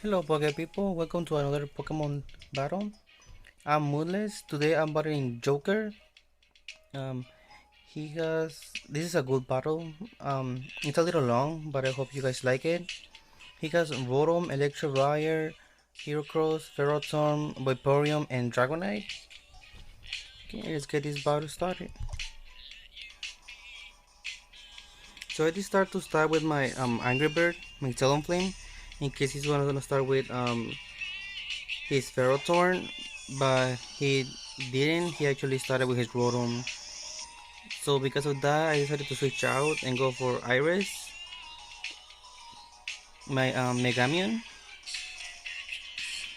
Hello Poke people, welcome to another Pokemon battle. I'm moonless. Today I'm battling Joker. Um this is a good battle. It's a little long, but I hope you guys like it. He has Rotom, Electivire, Heracross, Ferrothorn, Vaporeon, and Dragonite. Okay, let's get this battle started. So I just start with my Angry Bird, my Talonflame, in case he's gonna start with his Ferrothorn, but he didn't. He actually started with his Rotom. So because of that, I decided to switch out and go for Iris, my Megamion.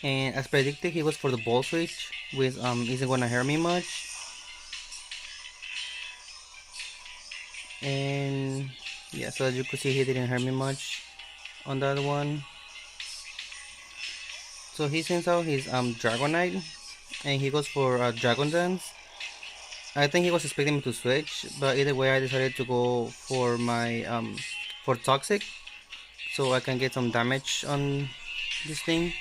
And as predicted, he was for the ball switch, which isn't gonna hurt me much. And yeah, so as you could see, he didn't hurt me much on that one. So he sends out his Dragonite, and he goes for Dragon Dance. I think he was expecting me to switch, but either way, I decided to go for my for Toxic, so I can get some damage on this thing.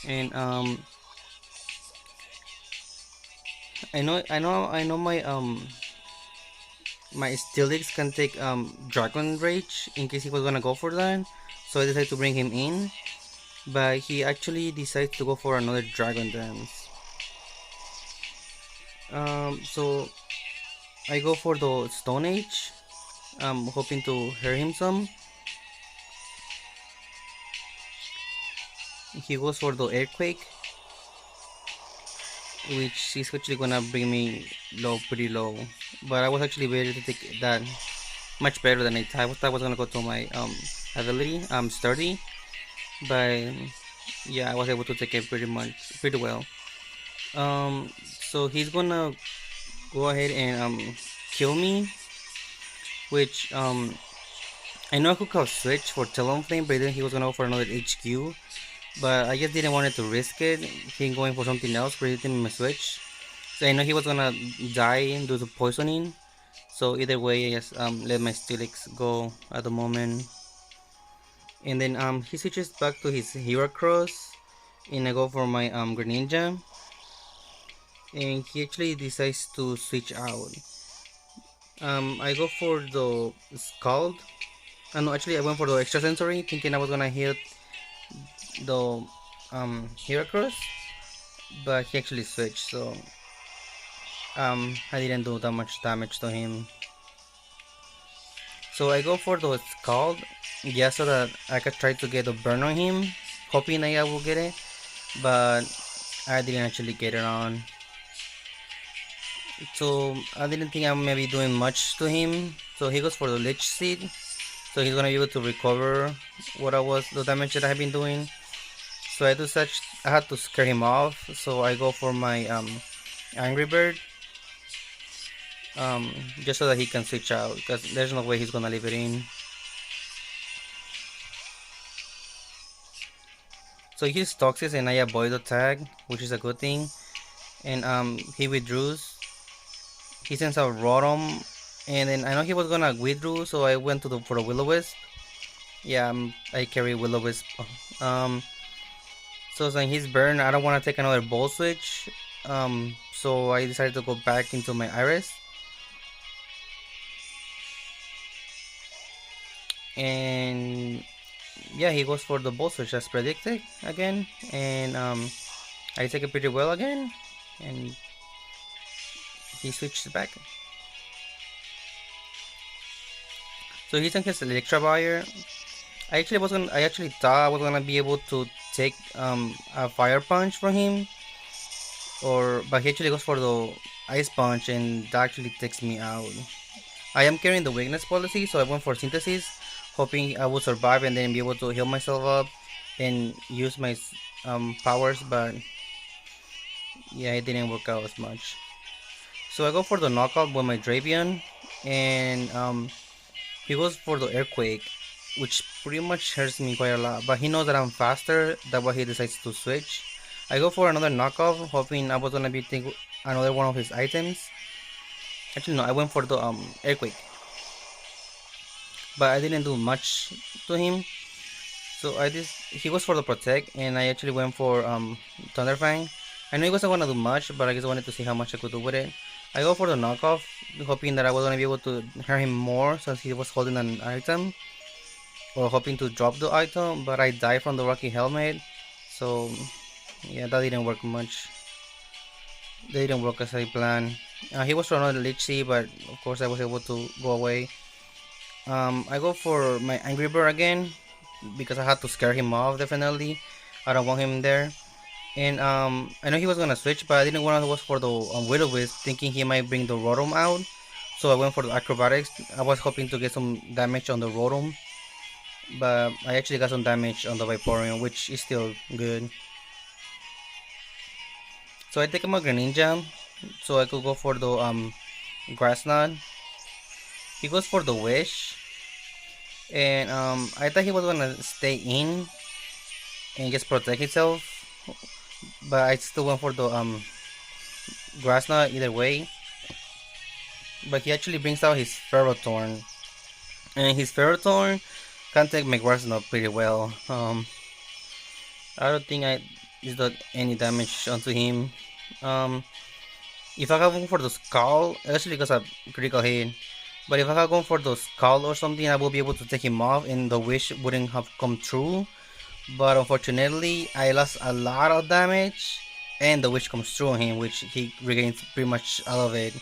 And I know my Steelix can take Dragon Rage in case he was gonna go for that. So I decided to bring him in, but he actually decides to go for another Dragon Dance. So I go for the Stone Age, hoping to hurt him some. He goes for the Earthquake, which is actually gonna bring me low, pretty low. But I was actually ready to take that much better than I thought. I thought I was gonna go to my ability, Sturdy, but yeah, I was able to take it pretty well. So he's gonna go ahead and kill me, which I know I could have switch for Talonflame, but then he was gonna go for another HQ. But I just didn't want it to risk it. Him going for something else, predicting my switch. So I know he was gonna die due to poisoning. So either way, I just let my Steelix go at the moment. And then he switches back to his Heracross, and I go for my Greninja. And he actually decides to switch out. I go for the Scald. No, actually I went for the extrasensory, thinking I was gonna hit the Heracross, but he actually switched, so I didn't do that much damage to him. So I go for the Scald, just so that I could try to get a burn on him, hoping I will get it, but I didn't actually get it on. So I didn't think I'm maybe doing much to him. So he goes for the Lich Seed, so he's gonna be able to recover the damage that I have been doing. So I had to scare him off. So I go for my Angry Bird, just so that he can switch out, because there's no way he's gonna leave it in. So he's toxic and I avoid the tag, which is a good thing. And he withdraws. He sends out Rotom, and then I know he was gonna withdraw, so I went for the Will-O-Wisp. Yeah, I carry Will-O-Wisp. Um, so in his burn, I don't want to take another ball switch. So I decided to go back into my Iris. And yeah, he goes for the ball switch as predicted again, and I take it pretty well again, and he switched back. So he's on his Electivire. I actually thought I was gonna be able to take a Fire Punch from him, but he actually goes for the Ice Punch, and that actually takes me out. I am carrying the weakness policy, so I went for Synthesis, hoping I would survive and then be able to heal myself up and use my powers, but yeah, it didn't work out as much. So I go for the knockout with my Dravion, and he goes for the Earthquake, which pretty much hurts me quite a lot, but he knows that I'm faster, that's why he decides to switch. I go for another knockoff, hoping I was gonna be taking another one of his items. Actually no, I went for the Earthquake, but I didn't do much to him. So he was for the protect, and I actually went for Thunderfang. I know he wasn't gonna do much, but I just wanted to see how much I could do with it. I go for the knockoff, hoping that I was gonna be able to hurt him more since he was holding an item, or hoping to drop the item, but I died from the Rocky Helmet, so yeah, that didn't work much. They didn't work as I planned. He was for another Lich Sea, but of course I was able to go away. I go for my Angry Bird again because I had to scare him off. Definitely, I don't want him there. And I know he was gonna switch, but I didn't want to go for the Will-O-Wisp, thinking he might bring the Rotom out. So I went for the Acrobatics. I was hoping to get some damage on the Rotom, but I actually got some damage on the Vaporeon, which is still good. So I take him a Greninja, so I could go for the Grass Knot. He goes for the Wish, and I thought he was gonna stay in and just protect himself, but I still went for the Grass Knot either way. But he actually brings out his Ferrothorn, and his Ferrothorn can take my Grass Knot pretty well. I don't think I is not any damage onto him. Um, if I had gone for the Skull, actually because a critical hit. But if I had gone for the Skull or something, I will be able to take him off, and the wish wouldn't have come true. But unfortunately, I lost a lot of damage, and the wish comes through on him, which he regains pretty much all of it.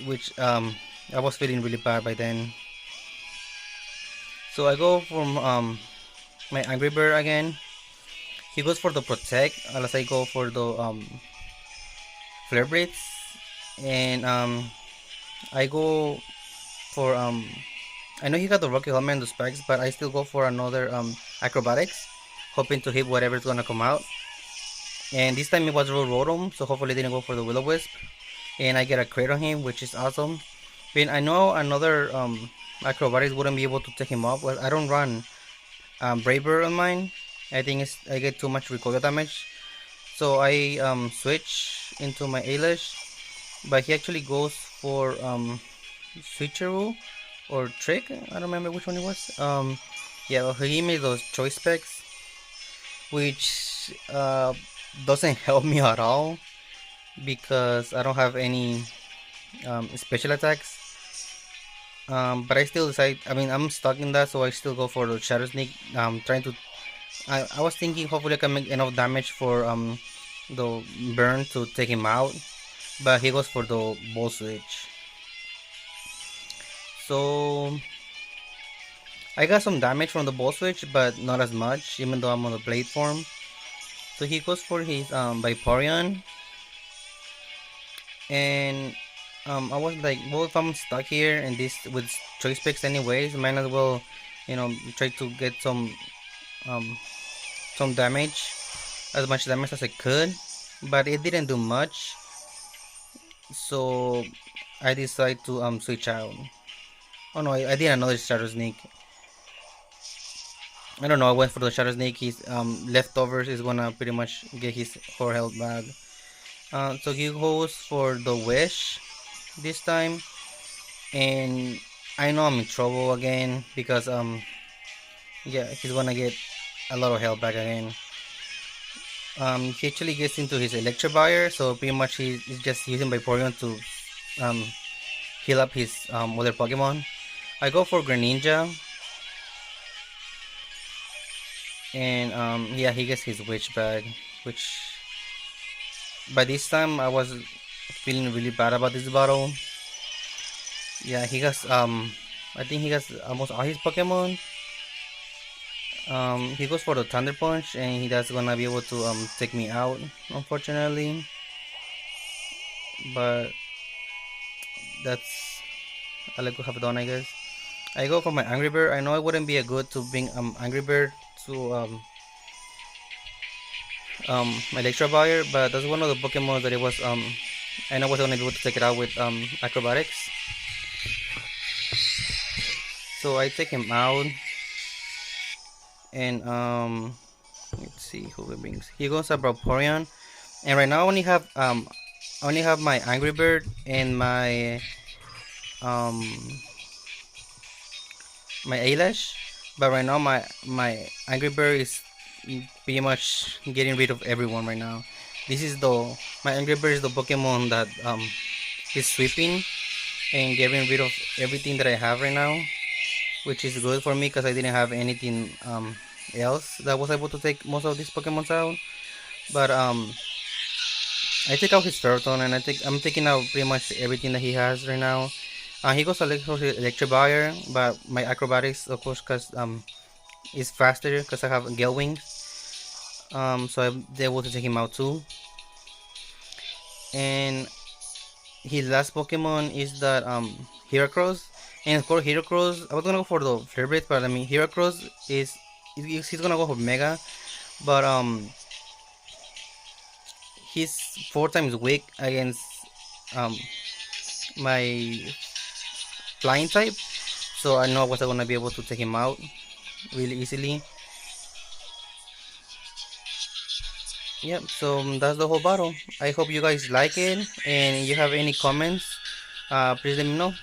Which I was feeling really bad by then. So I go from my Angry Bird again. He goes for the protect, unless I go for the Flare Blitz, and I go for I know he got the Rocky Helmet and the spikes, but I still go for another Acrobatics, hoping to hit whatever's gonna come out. And this time it was Rotom, so hopefully I didn't go for the Will-O-Wisp. And I get a crit on him, which is awesome. But I know another Acrobatics wouldn't be able to take him off. Well, I don't run Braver on mine. I think I get too much recoil damage. So I switch into my Ailish, but he actually goes for Switcheroo or Trick. I don't remember which one it was. Yeah, well, he made those choice specs, which doesn't help me at all because I don't have any special attacks. But I still decide. I mean, I'm stuck in that, so I still go for the Shadow Sneak. Trying to. I was thinking hopefully I can make enough damage for the burn to take him out, but he goes for the Ball Switch. So I got some damage from the Ball Switch, but not as much, even though I'm on the Blade form. So he goes for his Vaporeon, and I was like, well, if I'm stuck here and this with choice picks anyways, might as well, try to get um, some damage, as much damage as I could. But it didn't do much, so I decided to switch out. Oh no, I did another Shadow Sneak. I don't know, I went for the Shadow Sneak. His leftovers is gonna pretty much get his whole health back. So he goes for the Wish this time, and I know I'm in trouble again because yeah, he's gonna get a lot of health back again. He actually gets into his Electivire, so pretty much he's just using Vaporeon to heal up his other Pokemon. I go for Greninja, and yeah, he gets his Witch Bag, which by this time I was feeling really bad about this battle. Yeah, he has I think he has almost all his Pokemon. He goes for the Thunder Punch, and he that's gonna be able to take me out, unfortunately. But that's all I could have done, I guess. I go for my Angry Bird. I know it wouldn't be a good to bring Angry Bird to Electivire, but that's one of the Pokemon that it was I know I was gonna be able to take it out with Acrobatics. So I take him out, and let's see who it brings. He goes a Vaporeon, and right now I only have my Angry Bird and my my Ailish. But right now, my Angry Bird is pretty much getting rid of everyone right now. This is the my Angry Bird is the Pokemon that is sweeping and getting rid of everything that I have right now, which is good for me because I didn't have anything else that was able to take most of these Pokemons out. But I take out his Turtle and I'm taking out pretty much everything that he has right now. He goes Electrivire, but my acrobatics, of course, cause is faster because I have Gale Wings. So I'm able to take him out too. And his last Pokemon is that Heracross. And of course, Heracross. I was gonna go for the Flare Blade, but I mean Heracross he's gonna go for Mega, but he's 4 times weak against um my flying type. So I know I wasn't gonna be able to take him out really easily. Yep. So that's the whole battle. I hope you guys like it, and if you have any comments, please let me know.